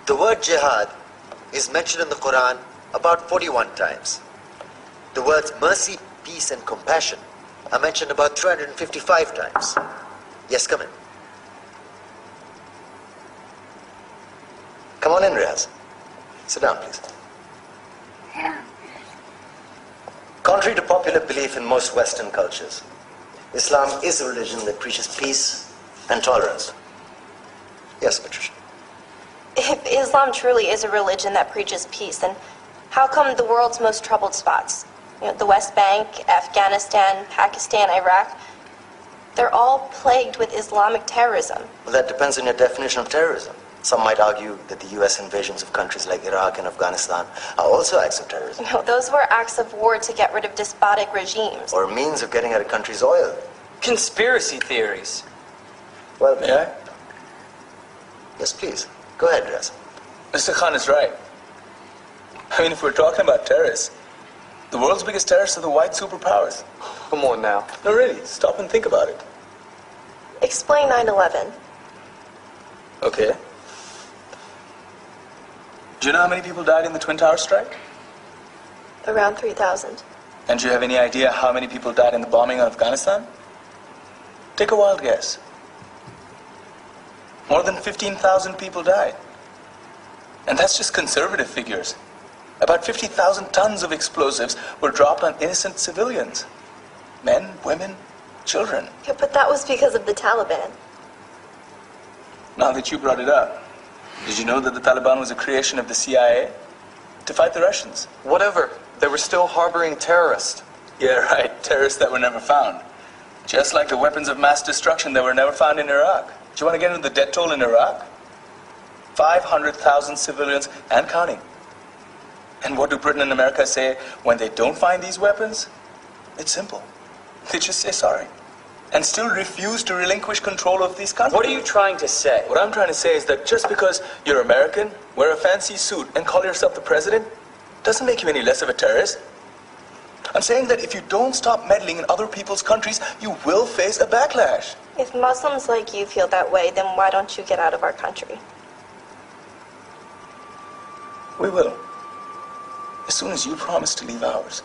The word jihad is mentioned in the Quran about 41 times. The words mercy, peace, and compassion are mentioned about 355 times. Yes, come in. Come on in, Riaz. Sit down, please. Contrary to popular belief in most Western cultures, Islam is a religion that preaches peace and tolerance. Yes, Patricia. If Islam truly is a religion that preaches peace, then how come the world's most troubled spots, the West Bank, Afghanistan, Pakistan, Iraq, they're all plagued with Islamic terrorism? Well, that depends on your definition of terrorism. Some might argue that the U.S. invasions of countries like Iraq and Afghanistan are also acts of terrorism. No, those were acts of war to get rid of despotic regimes. Or a means of getting at a country's oil. Conspiracy theories. Well, May I? Yes, please. Go ahead, Riaz. Mr. Khan is right. I mean, if we're talking about terrorists, the world's biggest terrorists are the white superpowers. Come on now. No, really, stop and think about it. Explain 9/11. Okay. Do you know how many people died in the Twin Towers strike? Around 3,000. And do you have any idea how many people died in the bombing of Afghanistan? Take a wild guess. More than 15,000 people died. And that's just conservative figures. About 50,000 tons of explosives were dropped on innocent civilians. Men, women, children. Yeah, but that was because of the Taliban. Now that you brought it up, did you know that the Taliban was a creation of the CIA to fight the Russians? Whatever. They were still harboring terrorists. Yeah, right. Terrorists that were never found. Just like the weapons of mass destruction that were never found in Iraq. Do you want to get into the death toll in Iraq? 500,000 civilians and counting. And what do Britain and America say when they don't find these weapons? It's simple. They just say sorry. And still refuse to relinquish control of these countries. What are you trying to say? What I'm trying to say is that just because you're American, wear a fancy suit, and call yourself the president, doesn't make you any less of a terrorist. I'm saying that if you don't stop meddling in other people's countries, you will face a backlash. If Muslims like you feel that way, then why don't you get out of our country? We will. As soon as you promise to leave ours.